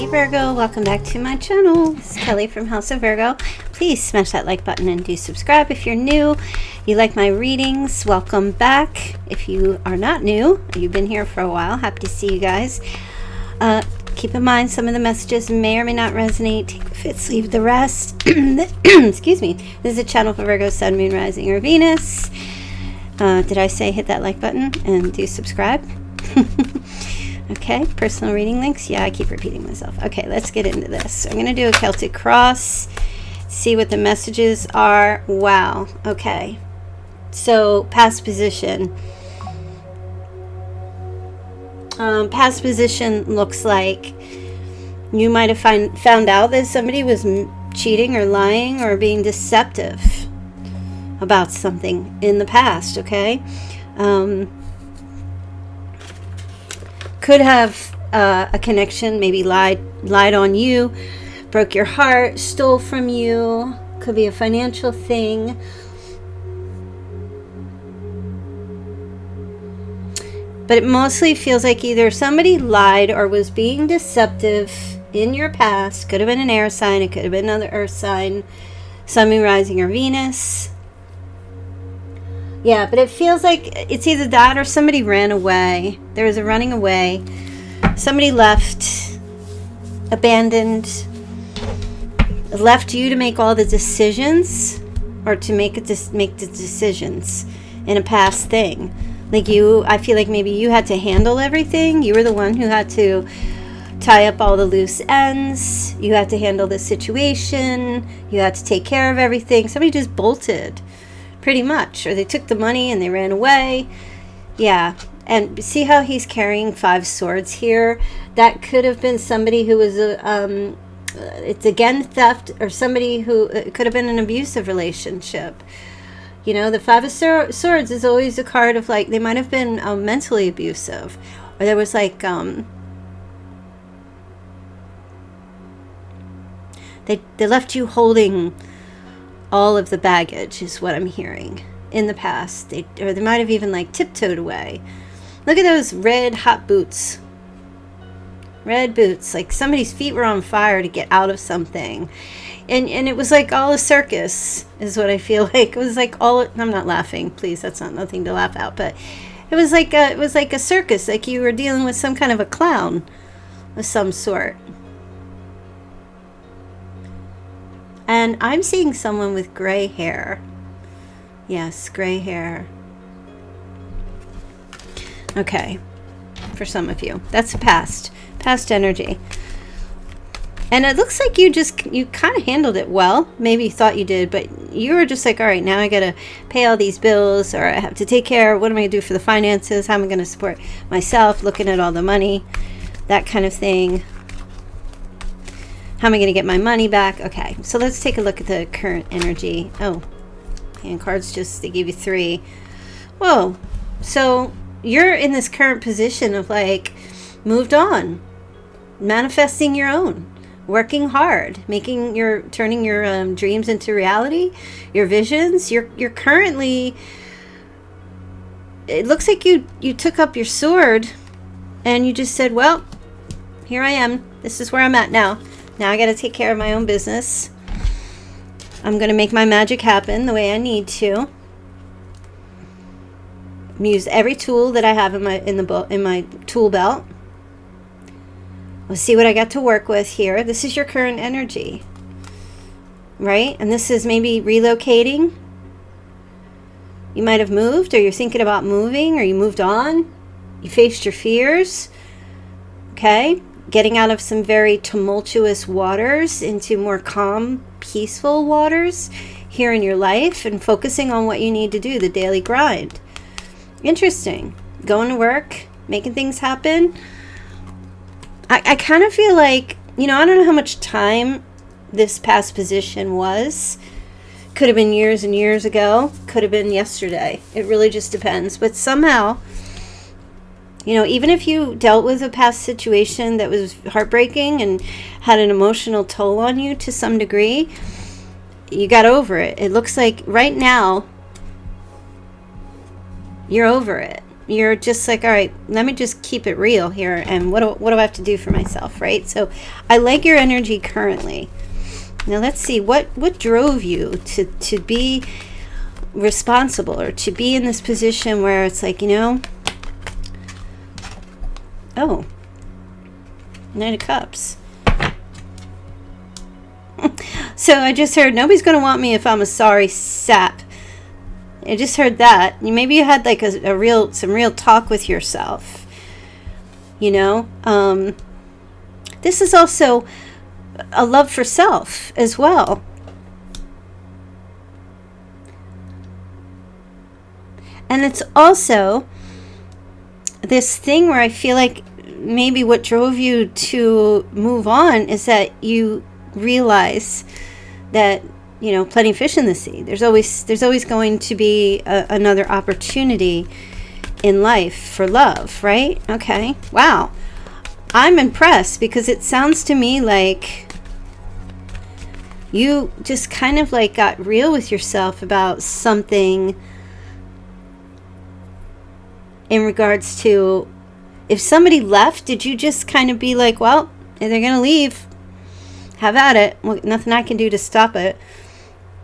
Virgo, welcome back to my channel. This is Kelly from House of Virgo. Please smash that like button and do subscribe if you're new. You like my readings, welcome back. If you are not new, you've been here for a while, happy to see you guys. Keep in mind some of the messages may or may not resonate. Take the fits, leave the rest. Excuse me. This is a channel for Virgo, Sun, Moon, Rising, or Venus. Did I say hit that like button and do subscribe? Okay, personal reading links. Yeah, I keep repeating myself. Okay, let's get into this. I'm going to do a Celtic cross, see what the messages are. Wow. Okay. So, past position. Past position looks like you might have found out that somebody was cheating or lying or being deceptive about something in the past, okay? Could have a connection, maybe lied on you, broke your heart, stole from you. Could be a financial thing. But it mostly feels like either somebody lied or was being deceptive in your past. Could have been an air sign. It could have been another earth sign. Sun, Moon, Rising, or Venus. Yeah, but it feels like it's either that or somebody ran away. There was a running away. Somebody left, abandoned, left you to make all the decisions, or to make the decisions in a past thing. Like I feel like maybe you had to handle everything. You were the one who had to tie up all the loose ends. You had to handle the situation. You had to take care of everything. Somebody just bolted. Pretty much. Or they took the money and they ran away. Yeah. And see how he's carrying 5 swords here? That could have been somebody who was it's again theft, or somebody who, it could have been an abusive relationship. You know, the 5 of swords is always a card of like, they might have been mentally abusive. Or there was like, they left you holding all of the baggage, is what I'm hearing, in the past. They might have even like tiptoed away. Look at those red hot boots. Red boots. Like somebody's feet were on fire to get out of something. And it was like all a circus, is what I feel like. It was like all, I'm not laughing, please, that's not nothing to laugh at, but it was like a circus, like you were dealing with some kind of a clown of some sort. And I'm seeing someone with gray hair. Yes, gray hair. Okay. For some of you. That's past energy. And it looks like you kind of handled it well. Maybe you thought you did, but you were just like, all right, now I got to pay all these bills, or I have to take care of, what am I going to do for the finances? How am I going to support myself? Looking at all the money, that kind of thing. How am I going to get my money back? Okay, so let's take a look at the current energy. Oh, hand cards they give you 3. Whoa. So you're in this current position of like, moved on, manifesting your own, working hard, turning your dreams into reality, your visions. You're currently, it looks like you took up your sword and you just said, well, here I am. This is where I'm at now. Now I got to take care of my own business. I'm going to make my magic happen the way I need to. Use every tool that I have in my tool belt. Let's see what I got to work with here. This is your current energy, right? And this is maybe relocating. You might have moved, or you're thinking about moving, or you moved on. You faced your fears. Okay? Getting out of some very tumultuous waters into more calm, peaceful waters here in your life, and focusing on what you need to do, the daily grind. Interesting. Going to work, making things happen. I kind of feel like, I don't know how much time this past position was. Could have been years and years ago. Could have been yesterday. It really just depends. But somehow, even if you dealt with a past situation that was heartbreaking and had an emotional toll on you to some degree, you got over it. It looks like right now, you're over it. you're just like, all right, let me just keep it real here, and what do I have to do for myself, right? So I like your energy currently. Now let's see, what drove you to be responsible, or to be in this position where it's like, oh, Knight of Cups. So I just heard, nobody's going to want me if I'm a sorry sap. I just heard that. Maybe you had like some real talk with yourself. This is also a love for self as well. And it's also this thing where I feel like maybe what drove you to move on is that you realize that, plenty of fish in the sea. There's always going to be another opportunity in life for love, right? Okay. Wow. I'm impressed, because it sounds to me like you just kind of like got real with yourself about something in regards to, if somebody left, did you just kind of be like, well, if they're going to leave, have at it. Well, nothing I can do to stop it.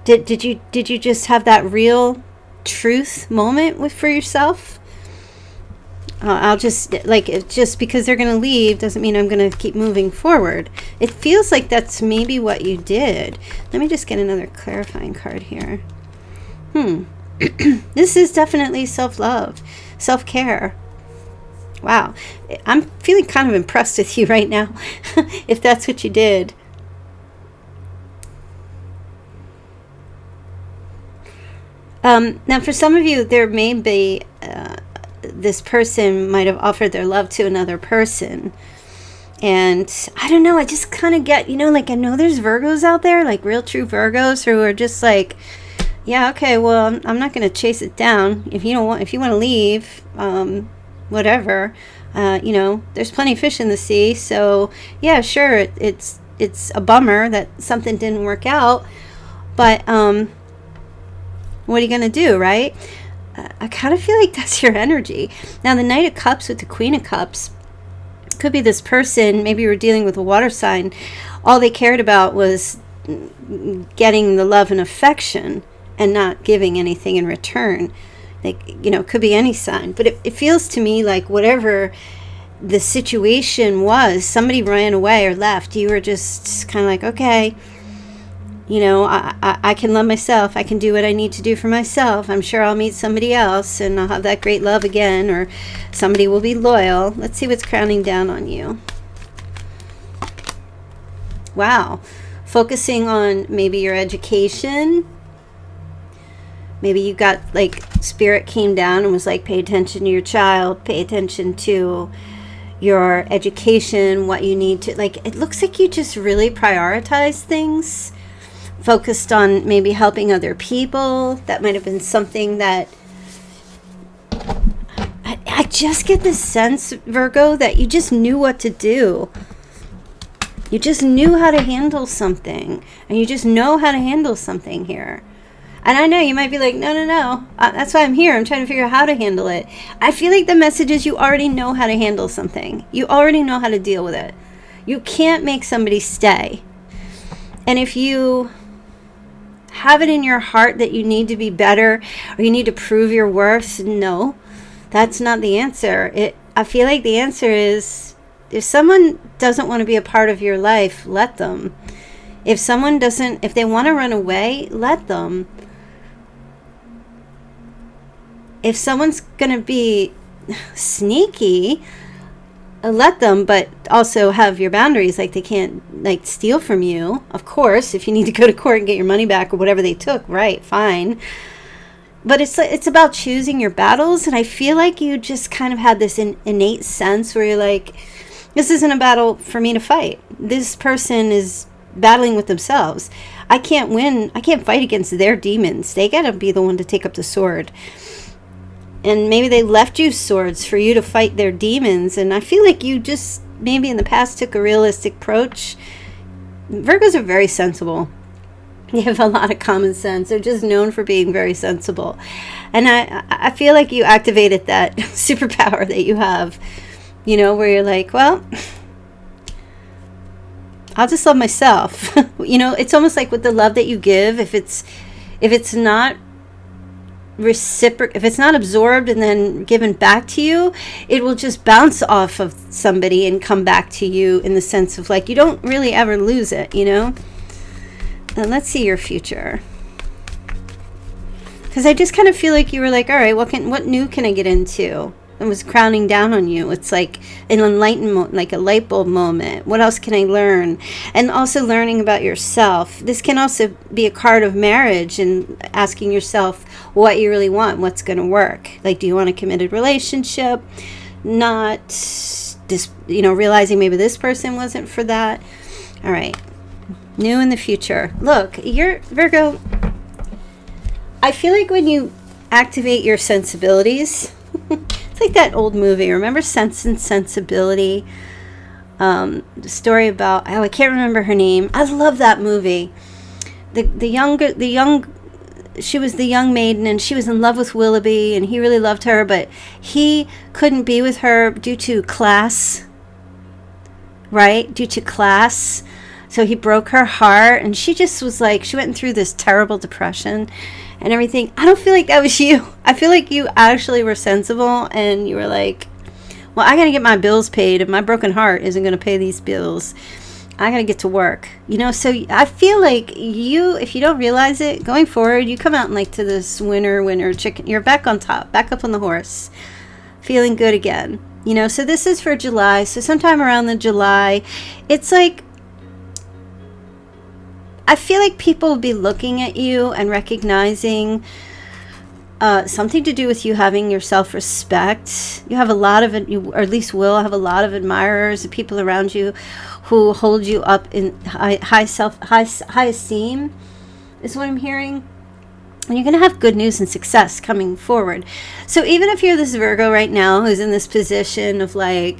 Did you just have that real truth moment for yourself? I'll just, just because they're going to leave doesn't mean I'm going to keep moving forward. It feels like that's maybe what you did. Let me just get another clarifying card here. This is definitely self-love, self-care. Wow. I'm feeling kind of impressed with you right now, if that's what you did. Now, for some of you, there may be, this person might have offered their love to another person. And I don't know, I just kind of get, I know there's Virgos out there, like real true Virgos, who are just like, yeah, okay, well, I'm not going to chase it down. If you want to leave, whatever, there's plenty of fish in the sea. So yeah, sure, it's a bummer that something didn't work out, but what are you going to do, right? I kind of feel like that's your energy. Now, the Knight of Cups with the Queen of Cups could be this person, maybe you were dealing with a water sign. All they cared about was getting the love and affection and not giving anything in return. It could be any sign. But it feels to me like whatever the situation was, somebody ran away or left. You were just kind of like, okay, I can love myself. I can do what I need to do for myself. I'm sure I'll meet somebody else and I'll have that great love again, or somebody will be loyal. Let's see what's crowning down on you. Wow. Focusing on maybe your education. Maybe you got spirit came down and was like, pay attention to your child, pay attention to your education, what you need to, it looks like you just really prioritize things. Focused on maybe helping other people. That might have been something that I just get this sense, Virgo, that you just knew what to do. You just knew how to handle something, and you just know how to handle something here. And I know you might be like, no, that's why I'm here. I'm trying to figure out how to handle it. I feel like the message is you already know how to handle something. You already know how to deal with it. You can't make somebody stay. And if you have it in your heart that you need to be better, or you need to prove your worth, no, that's not the answer. I feel like the answer is, if someone doesn't want to be a part of your life, let them. If they want to run away, let them. If someone's going to be sneaky, let them, but also have your boundaries. They can't steal from you. Of course, if you need to go to court and get your money back or whatever they took, right, fine. But it's about choosing your battles. And I feel like you just kind of had this innate sense where you're like, this isn't a battle for me to fight. This person is battling with themselves. I can't win. I can't fight against their demons. They gotta be the one to take up the sword. And maybe they left you swords for you to fight their demons. And I feel like you just maybe in the past took a realistic approach. Virgos are very sensible. You have a lot of common sense. They're just known for being very sensible. And I feel like you activated that superpower that you have, you know, where you're like, well, I'll just love myself. You know, it's almost like with the love that you give, if it's not reciprocal, if it's not absorbed and then given back to you, it will just bounce off of somebody and come back to you, in the sense of like, you don't really ever lose it, you know. And let's see your future, because I just kind of feel like you were like, all right, what new can I get into? It was crowning down on you. It's like an enlightenment, like a light bulb moment. What else can I learn? And also learning about yourself. This can also be a card of marriage, and asking yourself what you really want, what's going to work. Like, do you want a committed relationship? Not this, you know, realizing maybe this person wasn't for that. All right. New in the future. Look, you're Virgo. I feel like when you activate your sensibilities, it's like that old movie. Remember Sense and Sensibility? The story about, I can't remember her name. I love that movie. She was the young maiden, and she was in love with Willoughby, and he really loved her, but he couldn't be with her due to class, right? Due to class. So he broke her heart, and she just was like, she went through this terrible depression and everything. I don't feel like that was you. I feel like you actually were sensible, and you were like, well, I got to get my bills paid. If my broken heart isn't going to pay these bills, I got to get to work. You know, so I feel like you, if you don't realize it, going forward, you come out like to this winner chicken. You're back on top, back up on the horse, feeling good again. You know, so this is for July. So sometime around the July, it's like, I feel like people will be looking at you and recognizing something to do with you having your self-respect. You have a lot of it, or at least will have a lot of admirers and people around you who hold you up in high esteem, is what I'm hearing. And you're going to have good news and success coming forward. So even if you're this Virgo right now who's in this position of like,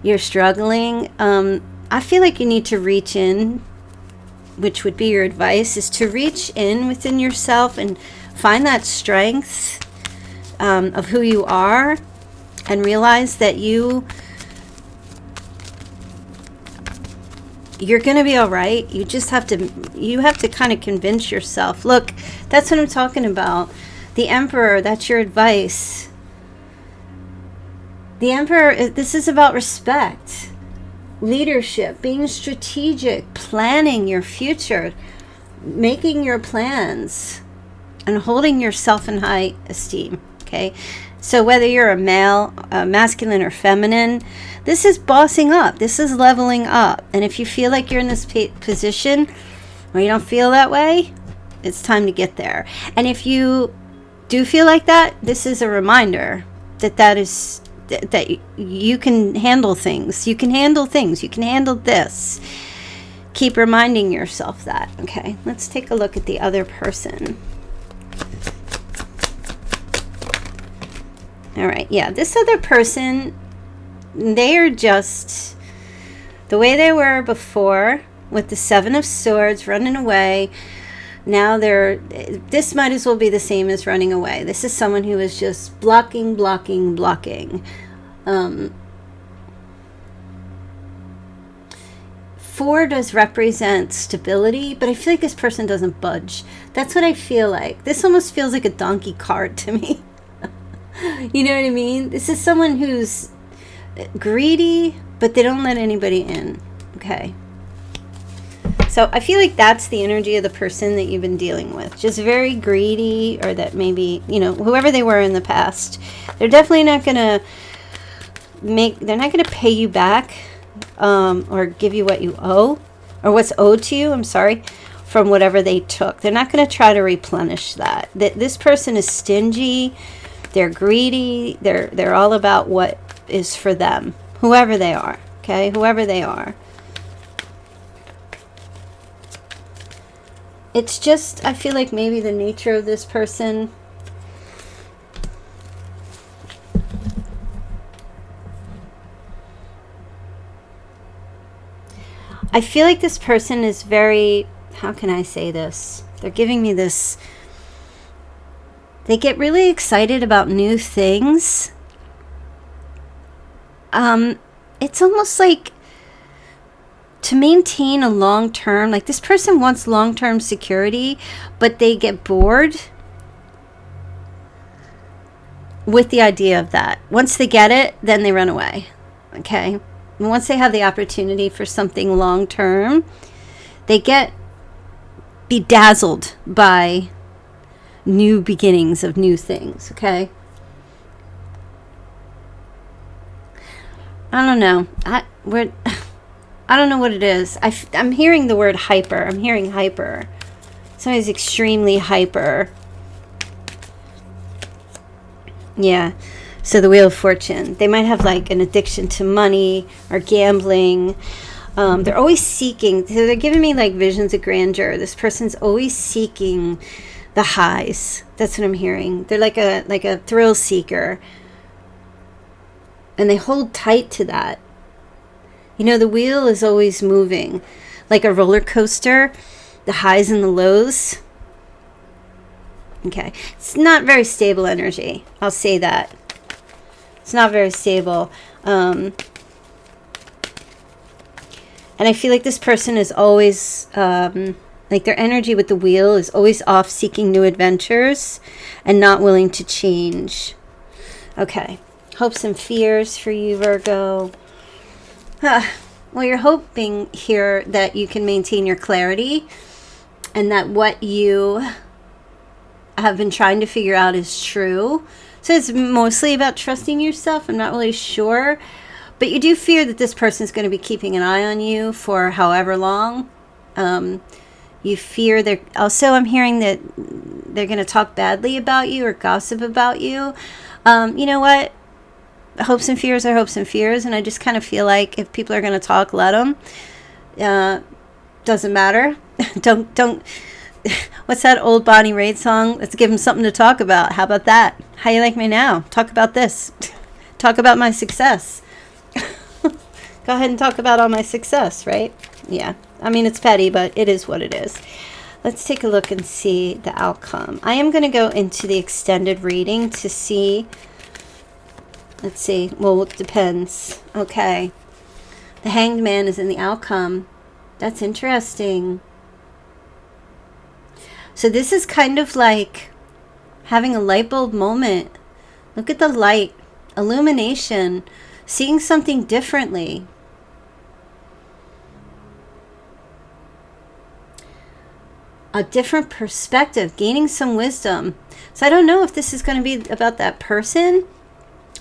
you're struggling, I feel like you need to reach in, which would be your advice, is to reach in within yourself and find that strength of who you are, and realize that you're going to be all right. You just have to kind of convince yourself. Look, that's what I'm talking about. The Emperor, that's your advice. The Emperor, this is about respect, leadership, being strategic, planning your future, making your plans, and holding yourself in high esteem. Okay, so whether you're a male, masculine, or feminine, this is bossing up. This is leveling up. And if you feel like you're in this position, or you don't feel that way, it's time to get there. And if you do feel like that, this is a reminder that you can handle things. You can handle things. You can handle this. Keep reminding yourself that. Okay, let's take a look at the other person. All right, yeah, this other person, they are just the way they were before, with the Seven of Swords running away. Now this might as well be the same as running away. This is someone who is just blocking. Four does represent stability, but I feel like this person doesn't budge. That's what I feel like. This almost feels like a donkey card to me. You know what I mean? This is someone who's greedy, but they don't let anybody in. Okay. So I feel like that's the energy of the person that you've been dealing with. Just very greedy, or that maybe, you know, whoever they were in the past, they're definitely not going to they're not going to pay you back or give you what you owe, or what's owed to you, I'm sorry, from whatever they took. They're not going to try to replenish that. This person is stingy. They're greedy. They're all about what is for them, whoever they are. Okay, whoever they are. It's just, I feel like maybe the nature of this person. I feel like this person is very how can I say this? They're giving me this. They get really excited about new things. It's almost like to maintain a long-term, like this person wants long-term security, but they get bored with the idea of that. Once they get it, then they run away. Okay? And once they have the opportunity for something long-term, they get bedazzled by new beginnings of new things. Okay? I don't know. I don't know what it is. I'm hearing the word hyper. I'm hearing hyper. Somebody's extremely hyper. Yeah. So the Wheel of Fortune. They might have like an addiction to money or gambling. They're always seeking. So they're giving me like visions of grandeur. This person's always seeking the highs. That's what I'm hearing. They're like a thrill seeker. And they hold tight to that. You know, the wheel is always moving. Like a roller coaster. The highs and the lows. Okay. It's not very stable energy. I'll say that. It's not very stable. And I feel like this person is always... like their energy with the wheel is always off seeking new adventures. And not willing to change. Okay. Hopes and fears for you, Virgo. Well, you're hoping here that you can maintain your clarity and that what you have been trying to figure out is true. So it's mostly about trusting yourself. I'm not really sure. But you do fear that this person is going to be keeping an eye on you for however long. You fear they're... Also, I'm hearing that they're going to talk badly about you or gossip about you. You know what? Hopes and fears are hopes and fears, and I just kind of feel like if people are going to talk, let them. Doesn't matter. don't. What's that old Bonnie Raitt song? Let's give them something to talk about. How about that? How you like me now? Talk about this. Talk about my success. Go ahead and talk about all my success, right? Yeah. I mean, it's petty, but it is what it is. Let's take a look and see the outcome. I am going to go into the extended reading to see... Let's see. Well, it depends. Okay. The Hanged Man is in the outcome. That's interesting. So this is kind of like having a light bulb moment. Look at the light. Illumination. Seeing something differently. A different perspective. Gaining some wisdom. So I don't know if this is going to be about that person.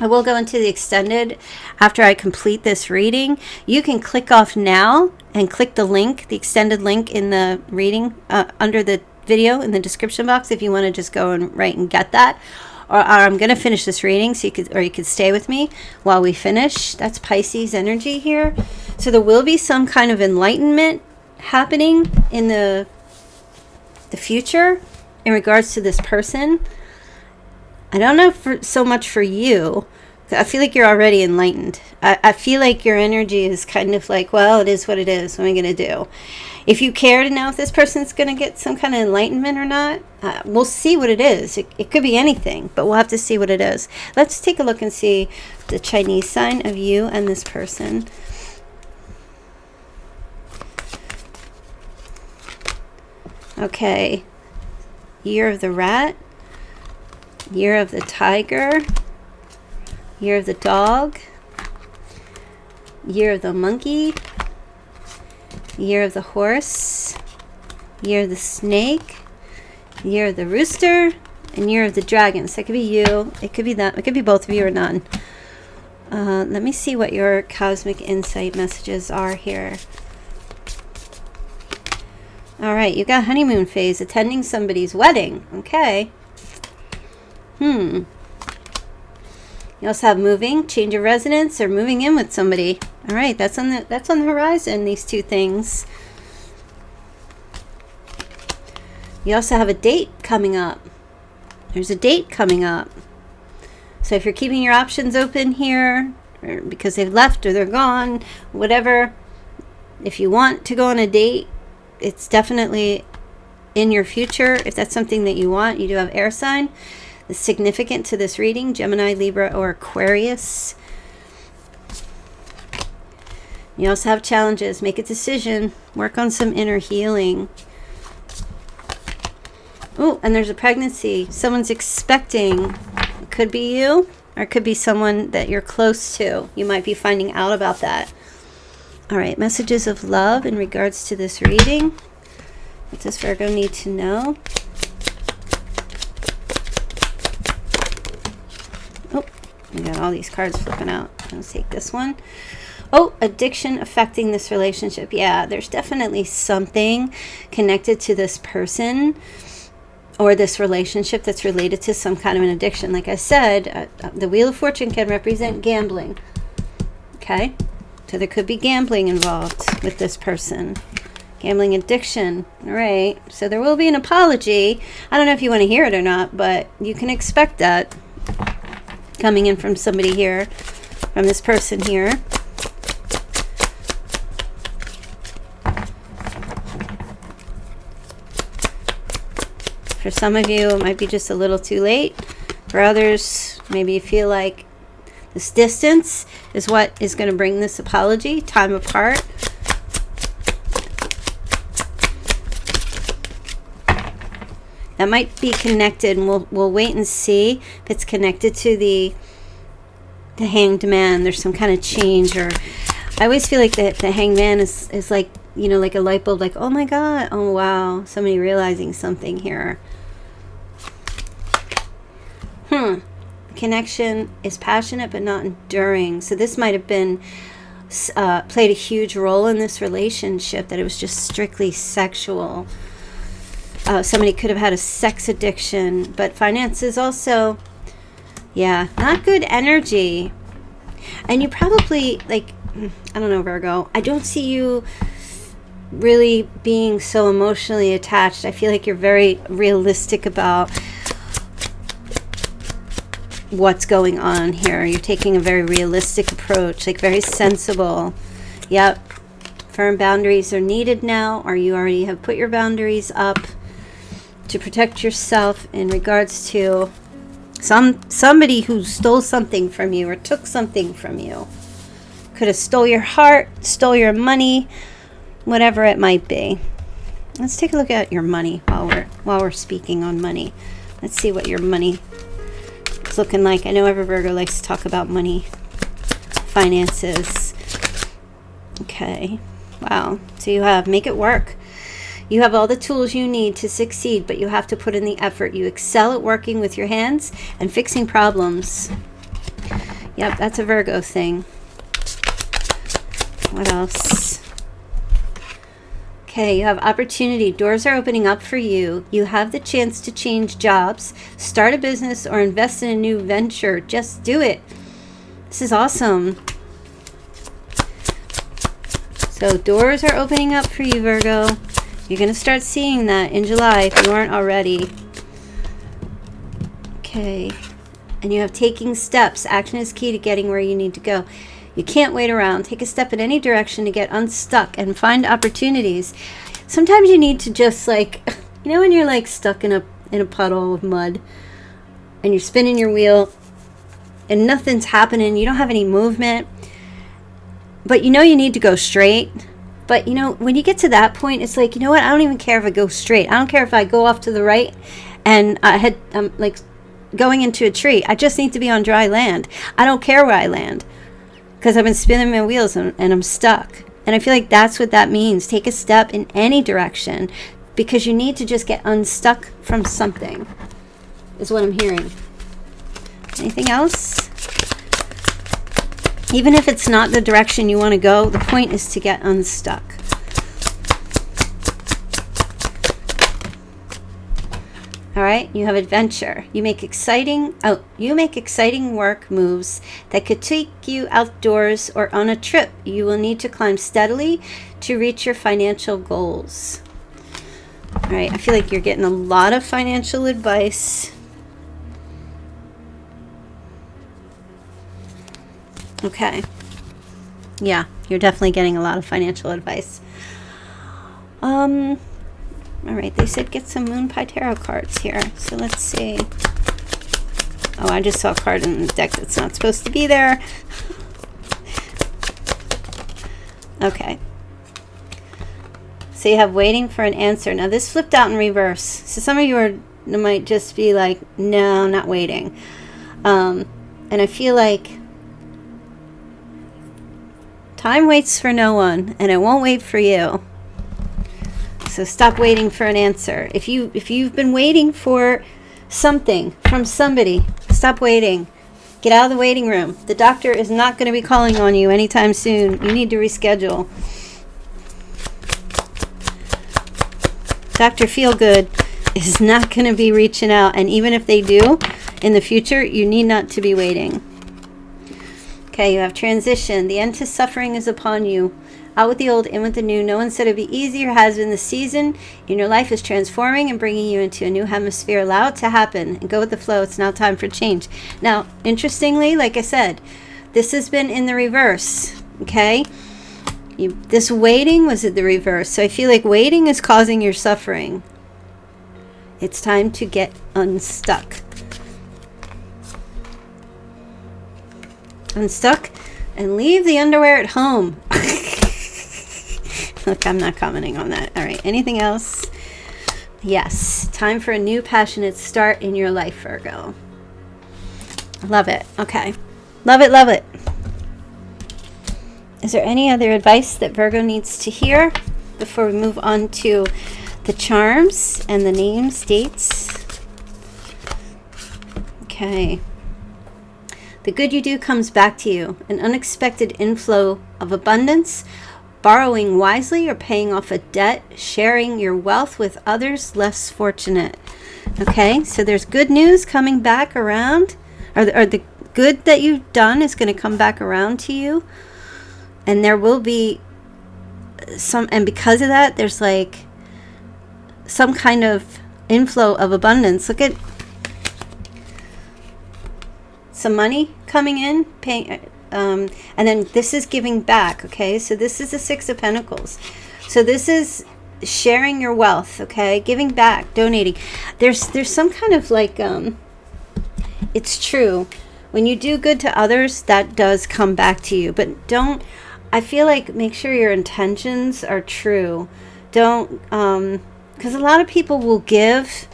I will go into the extended after I complete this reading. You can click off now and click the link, the extended link in the reading under the video in the description box if you want to just go and write and get that. Or I'm going to finish this reading so you could stay with me while we finish. That's Pisces energy here. So there will be some kind of enlightenment happening in the future in regards to this person. I don't know so much for you. I feel like you're already enlightened. I feel like your energy is kind of like, well, it is what it is. What am I going to do? If you care to know if this person's going to get some kind of enlightenment or not, we'll see what it is. It could be anything, but we'll have to see what it is. Let's take a look and see the Chinese sign of you and this person. Okay. Year of the Rat. Year of the Tiger. Year of the Dog. Year of the Monkey. Year of the Horse. Year of the Snake. Year of the Rooster. And Year of the Dragon. So it could be you. It could be that. It could be both of you or none. Let me see what your cosmic insight messages are here. All right. You got honeymoon phase. Attending somebody's wedding. Okay. You also have moving, change of residence, or moving in with somebody. All right, that's on the horizon. These two things. You also have a date coming up. There's a date coming up. So if you're keeping your options open here, or because they've left or they're gone, whatever. If you want to go on a date, it's definitely in your future. If that's something that you want, you do have air sign. It's significant to this reading, Gemini, Libra, or Aquarius. You also have challenges. Make a decision. Work on some inner healing. Oh, and there's a pregnancy. Someone's expecting. It could be you, or it could be someone that you're close to. You might be finding out about that. All right, messages of love in regards to this reading. What does Virgo need to know? Oh, we got all these cards flipping out. Let's take this one. Oh, addiction affecting this relationship. Yeah, there's definitely something connected to this person or this relationship that's related to some kind of an addiction. Like I said, the Wheel of Fortune can represent gambling. Okay? So there could be gambling involved with this person. Gambling addiction. All right. So there will be an apology. I don't know if you want to hear it or not, but you can expect that coming in from somebody here, from this person here. For some of you, it might be just a little too late. For others, maybe you feel like this distance is what is going to bring this apology. Time apart. That might be connected, and we'll wait and see if it's connected to the Hanged Man. There's some kind of change, or I always feel like the Hanged Man is like, you know, like a light bulb, like, oh my God, oh wow, somebody realizing something here. The connection is passionate but not enduring. So this might have been played a huge role in this relationship, that it was just strictly sexual. Somebody could have had a sex addiction, but finances also, yeah, not good energy. And you probably, like, I don't know, Virgo, I don't see you really being so emotionally attached. I feel like you're very realistic about what's going on here. You're taking a very realistic approach, like very sensible. Yep. Firm boundaries are needed now, or you already have put your boundaries up to protect yourself in regards to somebody who stole something from you or took something from you. Could have stole your heart, stole your money, whatever it might be. Let's take a look at your money while we're speaking on money. Let's see what your money is looking like. I know every Virgo likes to talk about money, finances. Okay. Wow. So you have make it work. You have all the tools you need to succeed, but you have to put in the effort. You excel at working with your hands and fixing problems. Yep, that's a Virgo thing. What else? Okay, you have opportunity. Doors are opening up for you. You have the chance to change jobs, start a business, or invest in a new venture. Just do it. This is awesome. So doors are opening up for you, Virgo. You're going to start seeing that in July if you aren't already. Okay. And you have taking steps. Action is key to getting where you need to go. You can't wait around. Take a step in any direction to get unstuck and find opportunities. Sometimes you need to just, like, you know when you're like stuck in a puddle of mud and you're spinning your wheel and nothing's happening. You don't have any movement. But you know you need to go straight. But, you know, when you get to that point, it's like, you know what? I don't even care if I go straight. I don't care if I go off to the right and I'm like going into a tree. I just need to be on dry land. I don't care where I land because I've been spinning my wheels and I'm stuck. And I feel like that's what that means. Take a step in any direction because you need to just get unstuck from something is what I'm hearing. Anything else? Even if it's not the direction you want to go, the point is to get unstuck. All right, you have adventure. You make exciting work moves that could take you outdoors or on a trip. You will need to climb steadily to reach your financial goals. All right, I feel like you're getting a lot of financial advice. Okay. Yeah, you're definitely getting a lot of financial advice. All right, they said get some Moonpie tarot cards here. So let's see. Oh, I just saw a card in the deck that's not supposed to be there. Okay. So you have waiting for an answer. Now this flipped out in reverse. So some of you might just be like, no, not waiting. And I feel like time waits for no one, and it won't wait for you. So stop waiting for an answer. If you've been waiting for something from somebody, stop waiting. Get out of the waiting room. The doctor is not going to be calling on you anytime soon. You need to reschedule. Dr. Feelgood is not going to be reaching out, and even if they do in the future, you need not to be waiting. Okay, you have transition. The end to suffering is upon you. Out with the old, in with the new. No one said it'd be easy or has been. The season in your life is transforming and bringing you into a new hemisphere. Allow it to happen and go with the flow. It's now time for change. Now, interestingly, like I said, this has been in the reverse, okay? This waiting was at the reverse. So I feel like waiting is causing your suffering. It's time to get unstuck. Unstuck and leave the underwear at home. Look, I'm not commenting on that. All right, anything else? Yes, time for a new passionate start in your life, Virgo. Love it. Okay. Love it, love it. Is there any other advice that Virgo needs to hear before we move on to the charms and the names, dates? Okay. The good you do comes back to you. An unexpected inflow of abundance, borrowing wisely or paying off a debt, sharing your wealth with others less fortunate. Okay, so there's good news coming back around, or the good that you've done is going to come back around to you. And there will be some, and because of that, there's like some kind of inflow of abundance. Look at some money coming in, paying, and then this is giving back. Okay, so this is the Six of Pentacles. So this is sharing your wealth. Okay, giving back, donating. There's some kind of like it's true. When you do good to others, that does come back to you. But don't. I feel like make sure your intentions are true. Don't, because a lot of people will give,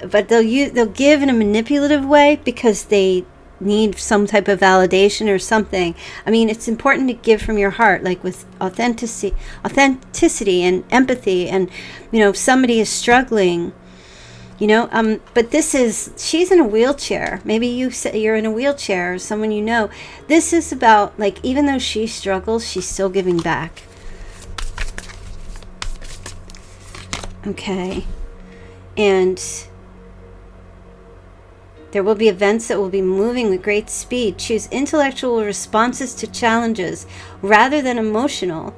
but they'll give in a manipulative way because they need some type of validation or something. I mean, it's important to give from your heart, like with authenticity and empathy. And if somebody is struggling, but this is, she's in a wheelchair. Maybe you're in a wheelchair, or someone you know. This is about, like, even though she struggles, she's still giving back. Okay. And there will be events that will be moving with great speed. Choose intellectual responses to challenges rather than emotional.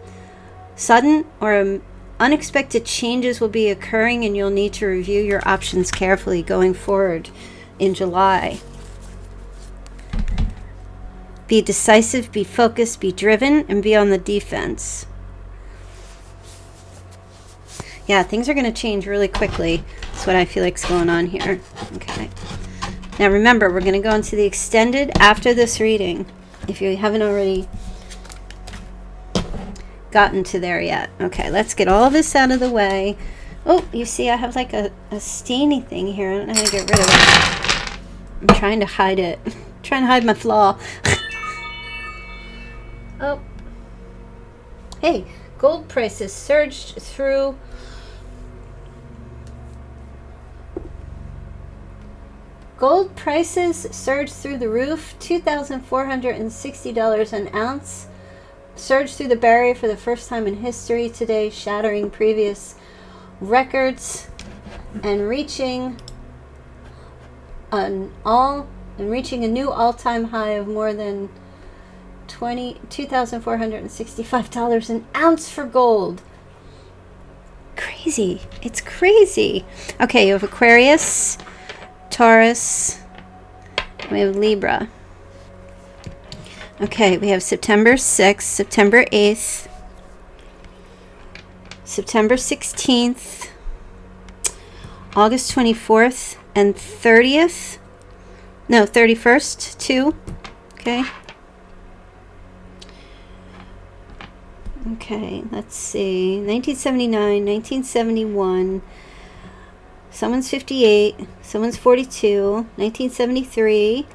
Sudden or unexpected changes will be occurring, and you'll need to review your options carefully going forward in July. Be decisive, be focused, be driven, and be on the defense. Yeah, things are going to change really quickly. That's what I feel like is going on here. Okay. Now remember, we're going to go into the extended after this reading, if you haven't already gotten to there yet. Okay, let's get all this out of the way. Oh, you see I have like a stainy thing here. I don't know how to get rid of it. I'm trying to hide it. Trying to hide my flaw. Oh. Hey, gold prices surged through. Gold prices surged through the roof. $2,460 an ounce. Surged through the barrier for the first time in history today, shattering previous records and reaching a new all-time high of more than $2,465 an ounce for gold. Crazy. It's crazy. Okay, you have Aquarius, Taurus, we have Libra. Okay, we have September 6th, September 8th, September 16th, August 24th, and 30th. No, 31st, too. Okay. Okay, let's see. 1979, 1971. Someone's 58. Someone's 42. 1973.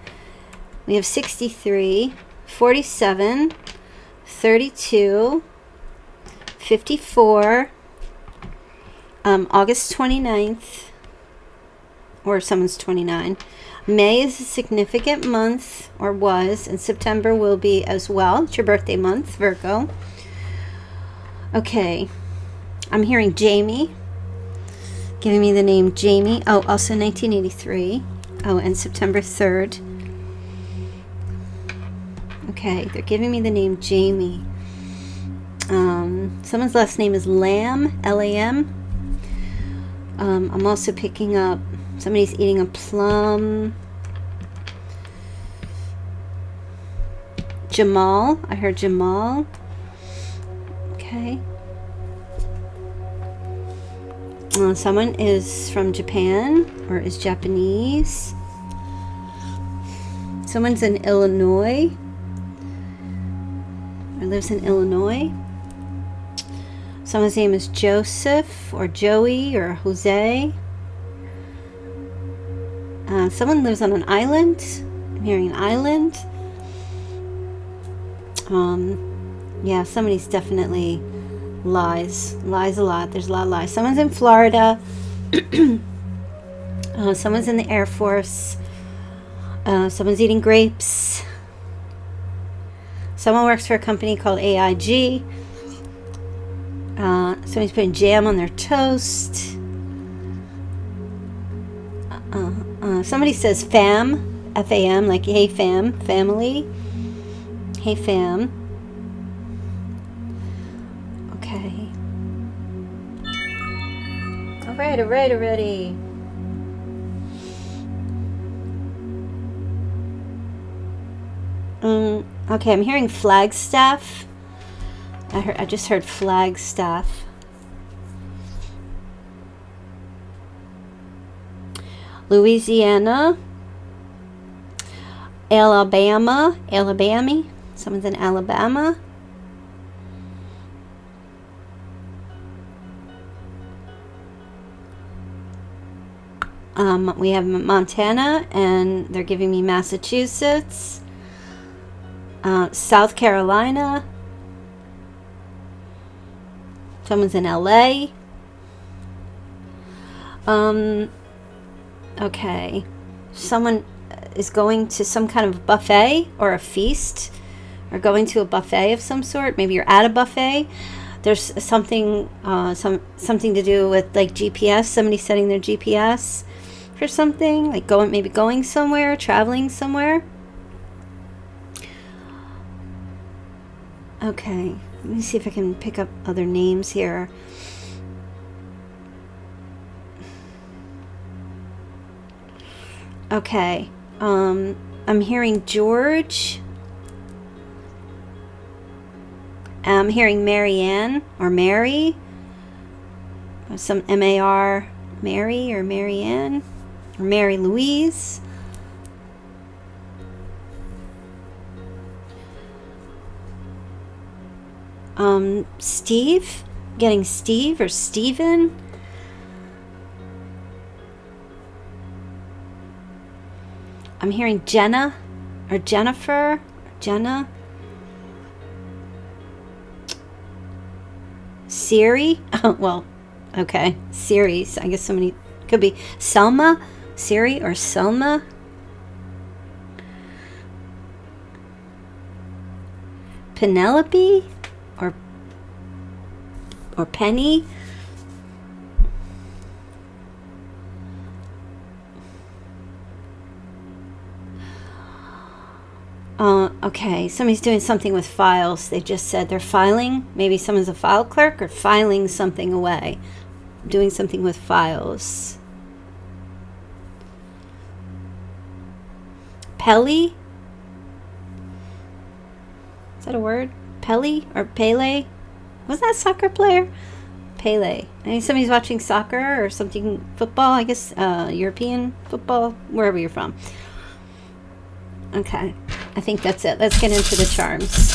We have 63. 47. 32. 54. August 29th. Or someone's 29. May is a significant month, or was, and September will be as well. It's your birthday month, Virgo. Okay, I'm hearing Jamie, giving me the name Jamie. Oh, also 1983. Oh, and September 3rd. Okay, they're giving me the name Jamie. Someone's last name is Lamb, Lam. I'm also picking up somebody's eating a plum. Jamal, I heard Jamal. Okay. Someone is from Japan or is Japanese. Someone's in Illinois or lives in Illinois. Someone's name is Joseph or Joey or Jose. Someone lives on an island. I'm hearing an island. Yeah, somebody's definitely lies a lot. There's a lot of lies. Someone's in Florida. Someone's in the Air Force. Someone's eating grapes. Someone works for a company called AIG. Somebody's putting jam on their toast. Somebody says fam, F-A-M, like hey fam, family. Hey fam. Okay. Alrighty. Okay, I'm hearing Flagstaff. I just heard Flagstaff. Louisiana. Alabama. Someone's in Alabama. We have Montana, and they're giving me Massachusetts. South Carolina. Someone's in LA. Okay. Someone is going to some kind of buffet or a feast, or going to a buffet of some sort. Maybe you're at a buffet. There's something something to do with like GPS, somebody setting their GPS for something, like going somewhere, traveling somewhere. Okay, let me see if I can pick up other names here. Okay, I'm hearing George. I'm hearing Marianne or Mary. Some M-A-R, Mary or Marianne or Mary Louise. Steve, getting Steve or Steven. I'm hearing Jenna or Jennifer, or Jenna. Siri. Oh, well, okay. Siri. I guess somebody could be Selma, Siri or Selma. Penelope or Penny. Okay, somebody's doing something with files. They just said they're filing. Maybe someone's a file clerk or filing something away. Doing something with files. Pelly? Is that a word? Pelly or Pele? Was that a soccer player? Pele. I mean, somebody's watching soccer or something, football, I guess, European football, wherever you're from. Okay, I think that's it. Let's get into the charms.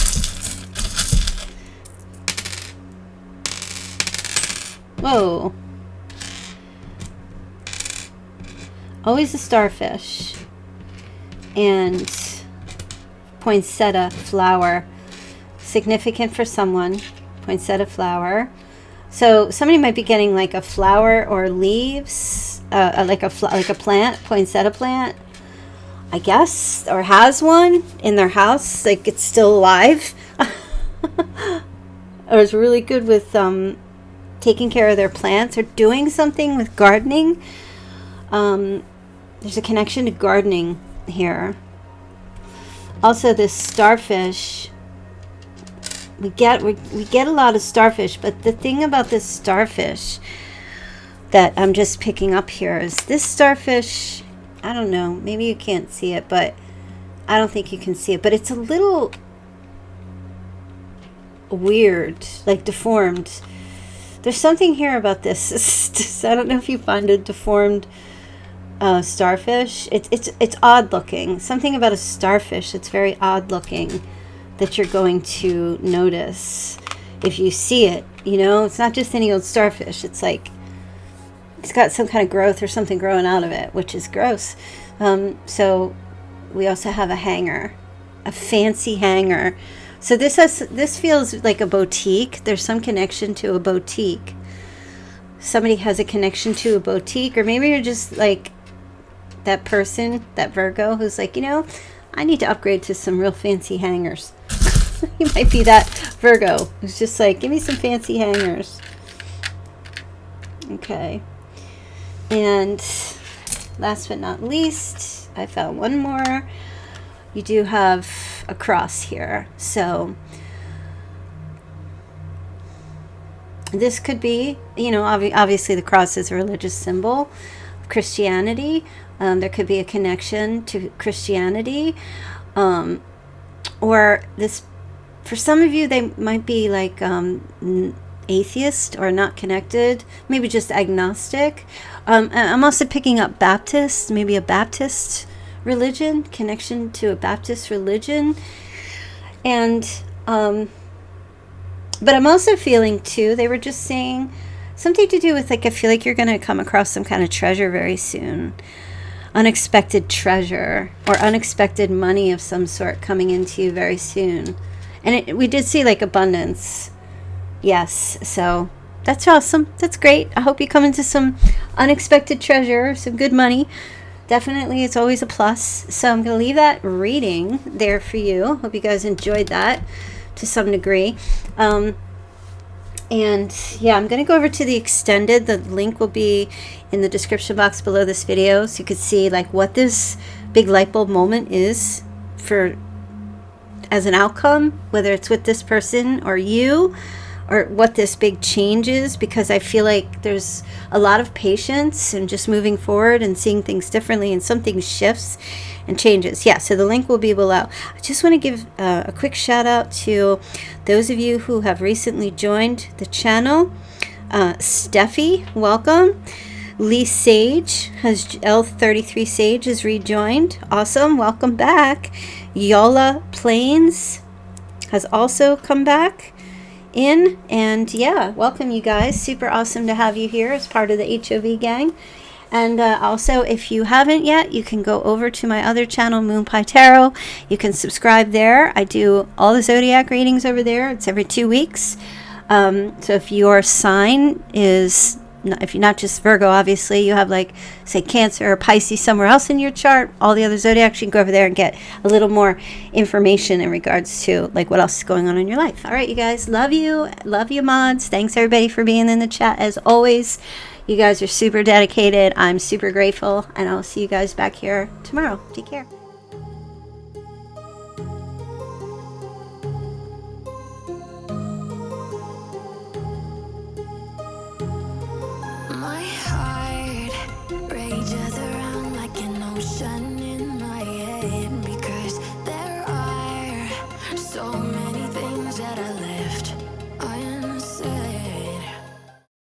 Whoa. Always a starfish. And poinsettia flower. Significant for someone. Poinsettia flower. So somebody might be getting like a flower or leaves, like a plant, poinsettia plant, I guess, or has one in their house, like it's still alive. Or is really good with taking care of their plants or doing something with gardening. There's a connection to gardening here. Also, this starfish. We get a lot of starfish, but the thing about this starfish that I'm just picking up here is this starfish, I don't know, maybe you can't see it, but I don't think you can see it, but it's a little weird, like deformed. There's something here about this. I don't know if you find a deformed starfish. It's odd looking. Something about a starfish, it's very odd looking, that you're going to notice if you see it. You know, it's not just any old starfish. It's like it's got some kind of growth or something growing out of it, which is gross. So we also have a hanger, a fancy hanger. So this feels like a boutique. There's some connection to a boutique. Somebody has a connection to a boutique, or maybe you're just like that person, that Virgo, who's like, you know, I need to upgrade to some real fancy hangers. You might be that Virgo who's just like, give me some fancy hangers. Okay. And last but not least, I found one more. You do have a cross here. So this could be, you know, obviously the cross is a religious symbol of Christianity. There could be a connection to Christianity. Or this, for some of you, they might be like atheist or not connected, maybe just agnostic. I'm also picking up Baptist, maybe a Baptist religion, connection to a Baptist religion. And but I'm also feeling too, they were just saying something to do with like, I feel like you're going to come across some kind of treasure very soon. Unexpected treasure or unexpected money of some sort coming into you very soon. And we did see like abundance. Yes, so that's awesome. That's great. I hope you come into some unexpected treasure, some good money. Definitely, it's always a plus. So I'm going to leave that reading there for you. Hope you guys enjoyed that to some degree. And yeah, I'm going to go over to the extended. The link will be in the description box below this video, so you could see like what this big light bulb moment is for as an outcome, whether it's with this person or you, or what this big change is, because I feel like there's a lot of patience and just moving forward and seeing things differently, and something shifts and changes. Yeah, so the link will be below. I just want to give a quick shout out to those of you who have recently joined the channel. Steffi, welcome. Lee Sage has L33 Sage has rejoined. Awesome, welcome back. Yola Plains has also come back in, and yeah, welcome you guys. Super awesome to have you here as part of the HOV gang. And also, if you haven't yet, you can go over to my other channel, Moonpie Tarot. You can subscribe there. I do all the zodiac readings over there. It's every 2 weeks. So if your sign is, if you're not just Virgo, obviously, you have like, say, Cancer or Pisces somewhere else in your chart, all the other zodiacs, you can go over there and get a little more information in regards to like what else is going on in your life. All right, you guys, love you mods. Thanks everybody for being in the chat as always. You guys are super dedicated. I'm super grateful, and I'll see you guys back here tomorrow. Take care.